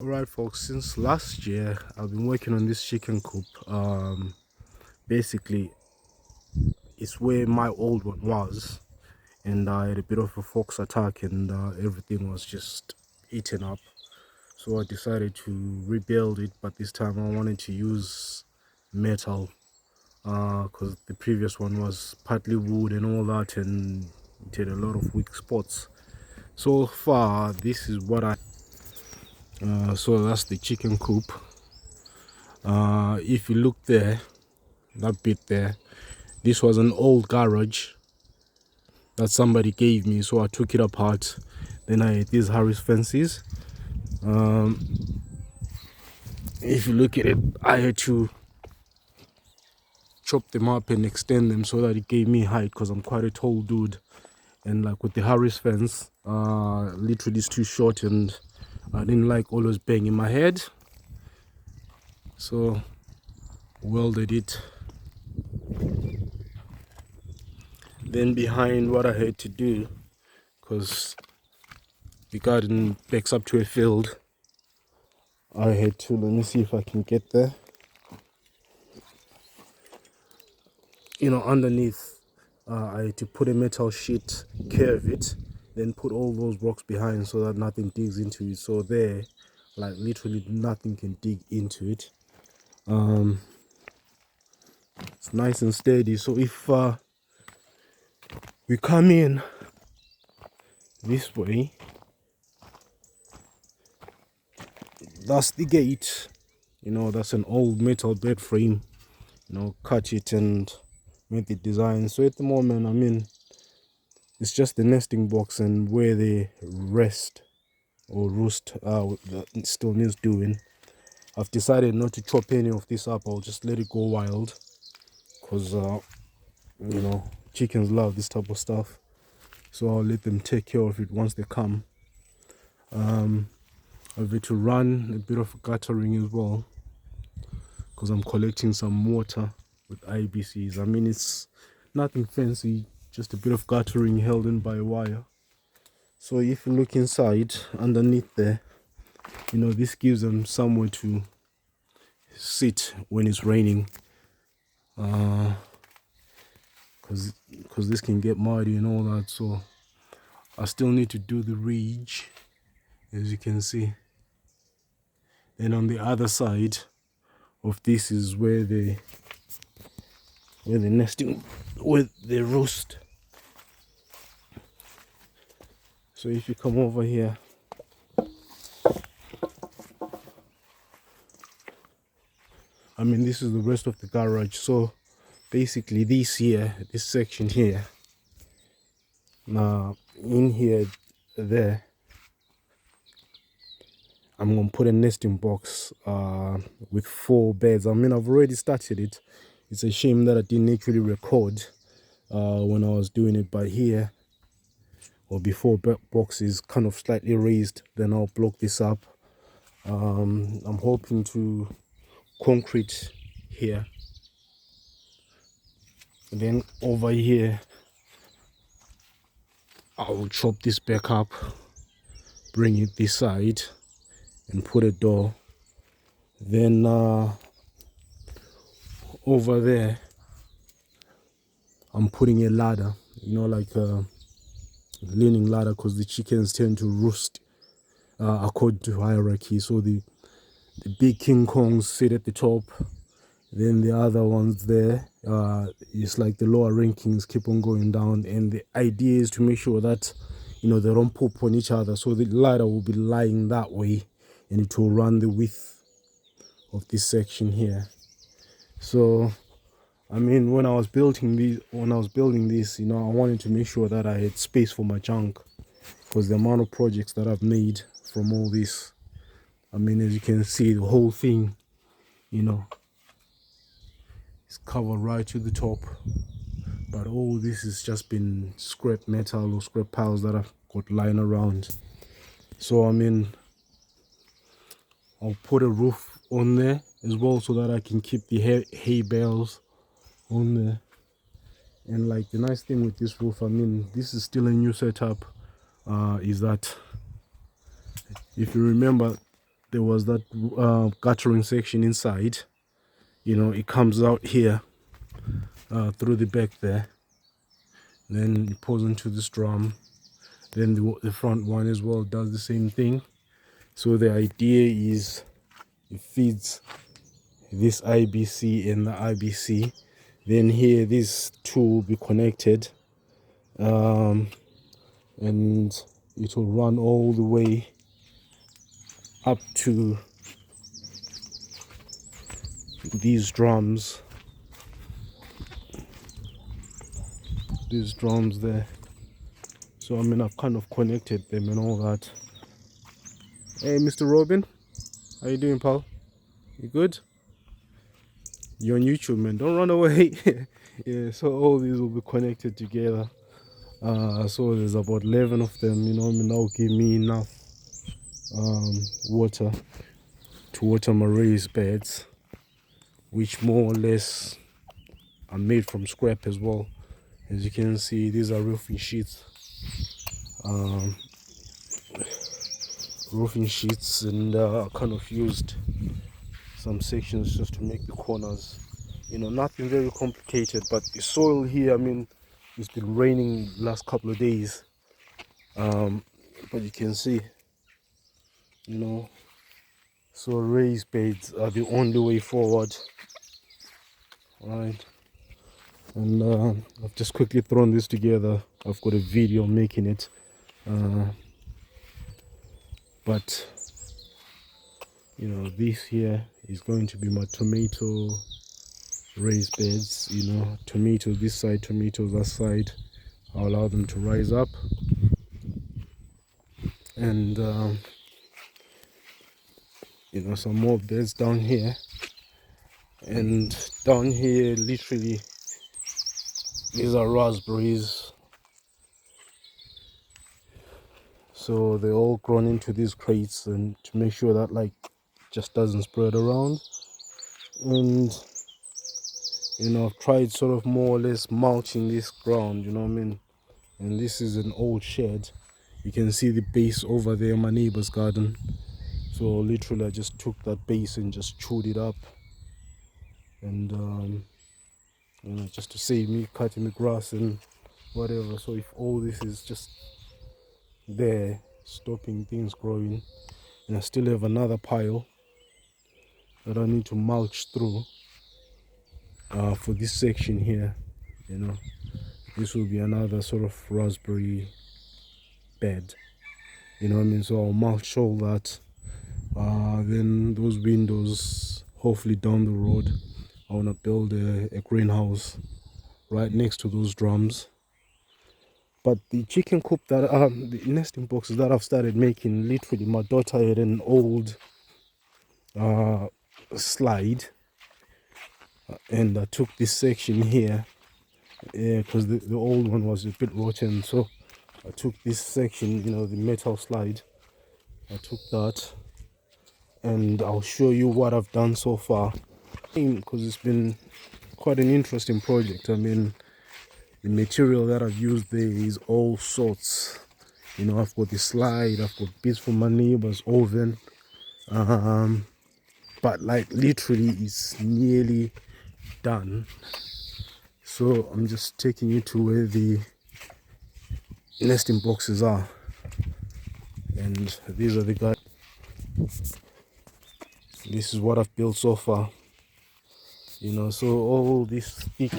Alright folks, since last year I've been working on this chicken coop. Basically it's where my old one was, and I had a bit of a fox attack, and everything was just eaten up. So I decided to rebuild it, but this time I wanted to use metal, because the previous one was partly wood and all that, and it had a lot of weak spots. So far this is what I so that's the chicken coop. If you look there, that bit there, this was an old garage that somebody gave me, so I took it apart. Then I had these Harris fences. If you look at it, I had to chop them up and extend them so that it gave me height, because I'm quite a tall dude, and like with the Harris fence, literally it's too short, and I didn't like always banging my head, so welded it. Then behind, what I had to do, because the garden backs up to a field, I had to, let me see if I can get there, underneath, I had to put a metal sheet, curve it, then put all those rocks behind so that nothing digs into it. So there, like literally nothing can dig into it. It's nice and steady. So if we come in this way, that's the gate. That's an old metal bed frame. Cut it and made the design. So at the moment, it's just the nesting box and where they rest or roost that still needs doing. I've decided not to chop any of this up. I'll just let it go wild, because chickens love this type of stuff. So I'll let them take care of it once they come. I've had to run a bit of guttering as well, because I'm collecting some water with IBCs. It's nothing fancy, just a bit of guttering held in by a wire. So if you look inside, underneath there, this gives them somewhere to sit when it's raining, because this can get muddy and all that. So I still need to do the ridge, as you can see. Then on the other side of this is where the nesting, where they roost. So if you come over here, this is the rest of the garage. So basically this section here, now in here, there, I'm gonna put a nesting box with 4 beds. I've already started it. It's a shame that I didn't actually record when I was doing it, but here, or before box is kind of slightly raised, then I'll block this up. I'm hoping to concrete here, and then over here I'll chop this back up, bring it this side, and put a door. Then over there I'm putting a ladder, like a leaning ladder, because the chickens tend to roost according to hierarchy. So the big King Kongs sit at the top, then the other ones there, it's like the lower rankings keep on going down, and the idea is to make sure that they don't poop on each other. So the ladder will be lying that way, and it will run the width of this section here. So when I was building this, I wanted to make sure that I had space for my junk, because the amount of projects that I've made from all this, as you can see, the whole thing, it's covered right to the top. But all this has just been scrap metal or scrap piles that I've got lying around. So I'll put a roof on there as well, so that I can keep the hay bales on there. And like the nice thing with this roof, this is still a new setup, is that if you remember, there was that guttering section inside. You know, it comes out here through the back there, then it pours into this drum. Then the front one as well does the same thing. So the idea is it feeds this IBC and the IBC. Then here these two will be connected, and it will run all the way up to these drums. These drums there. So I mean, I've kind of connected them and all that. Hey, Mr. Robin, how you doing, pal? You good? You're on YouTube, man. Don't run away. Yeah. So all these will be connected together. So there's about 11 of them. You know, I mean, that'll give me enough water to water my raised beds, which more or less are made from scrap as well. As you can see, these are roofing sheets. And I kind of used some sections just to make the corners. You know, nothing very complicated, but the soil here, I mean, it's been raining the last couple of days. But you can see, you know, so raised beds are the only way forward. Right. And I've just quickly thrown this together. I've got a video making it. But you know, this here is going to be my tomato raised beds. You know, tomato this side, tomatoes that side. I'll allow them to rise up, and you know, some more beds down here. And down here, literally, these are raspberries. So they're all grown into these crates, and to make sure that like just doesn't spread around. And you know, I've tried sort of more or less mulching this ground, you know what I mean? And this is an old shed. You can see the base over there, my neighbor's garden. So literally I just took that base and just chewed it up. And you know, just to save me cutting the grass and whatever. So if all this is just there stopping things growing, and I still have another pile that I need to mulch through for this section here. You know, this will be another sort of raspberry bed, you know what I mean? So I'll mulch all that. Then those windows, hopefully down the road I want to build a greenhouse right next to those drums. But the chicken coop that the nesting boxes that I've started making, literally my daughter had an old slide, and I took this section here because the old one was a bit rotten. So I took this section, you know, the metal slide, I took that, and I'll show you what I've done so far, because it's been quite an interesting project. I mean, the material that I've used there is all sorts. You know, I've got the slide, I've got bits from my neighbor's oven, but like literally it's nearly done. So I'm just taking you to where the nesting boxes are, and these are the guys. This is what I've built so far, you know. So all this thick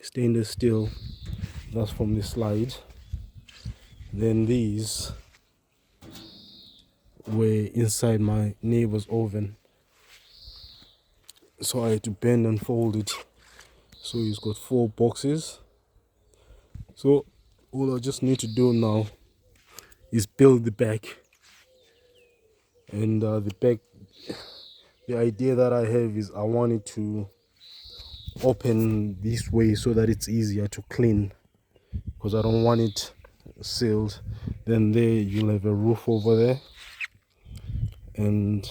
stainless steel, that's from the slide. Then these were inside my neighbor's oven, so I had to bend and fold it. So he's got 4 boxes. So all I just need to do now is build the back. And the back, the idea that I have is I want it to open this way so that it's easier to clean, because I don't want it sealed. Then there you'll have a roof over there, and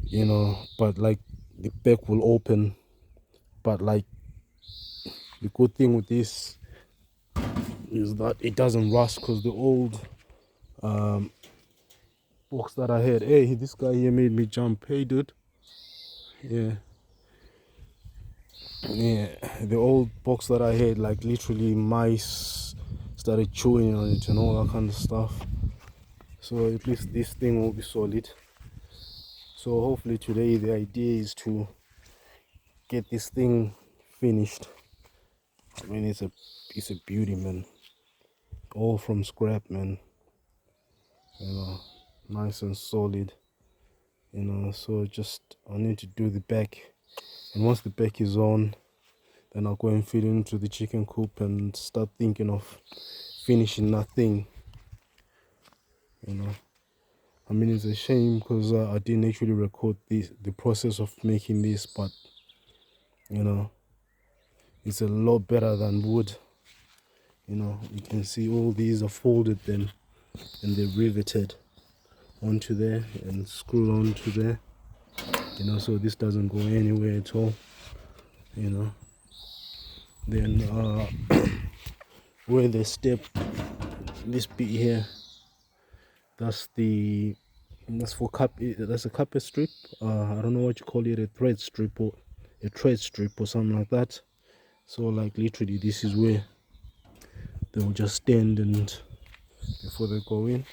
you know, but like the back will open. But like the good thing with this is that it doesn't rust, because the old box that I had. Hey, this guy here made me jump. Hey, dude. Yeah. Yeah, the old box that I had, like literally mice started chewing on it and all that kind of stuff. So at least this thing will be solid. So hopefully today the idea is to get this thing finished. I mean, it's a beauty, man. All from scrap, man. You know, nice and solid. You know, so just I need to do the back, and once the back is on, then I'll go and fit it into the chicken coop and start thinking of finishing that thing. You know, I mean, it's a shame because I didn't actually record the process of making this, but you know, it's a lot better than wood. You know, you can see all these are folded then, and they're riveted onto there and screwed onto there. You know, so this doesn't go anywhere at all. You know, then where they step this bit here, that's for that's a carpet strip. I don't know what you call it, a thread strip or a thread strip or something like that. So like literally this is where they'll just stand and before they go in.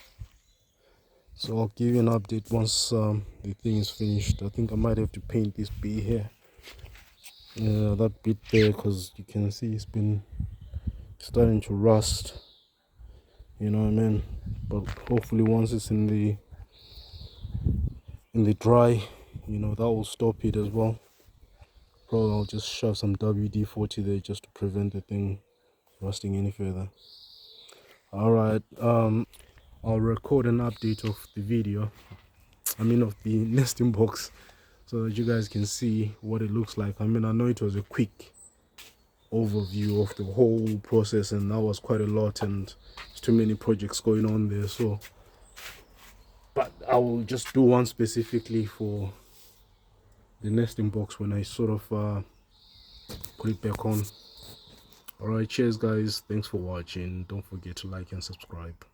So I'll give you an update once the thing is finished. I think I might have to paint this bit here, that bit there, because you can see it's been starting to rust. You know what I mean? But hopefully once it's in the dry, you know, that will stop it as well. Probably I'll just shove some WD-40 there just to prevent the thing rusting any further. Alright, I'll record an update of the video, I mean of the nesting box, so that you guys can see what it looks like. I mean, I know it was a quick overview of the whole process, and that was quite a lot, and there's too many projects going on there, so but I will just do one specifically for the nesting box when I sort of put it back on. Alright, cheers guys, thanks for watching. Don't forget to like and subscribe.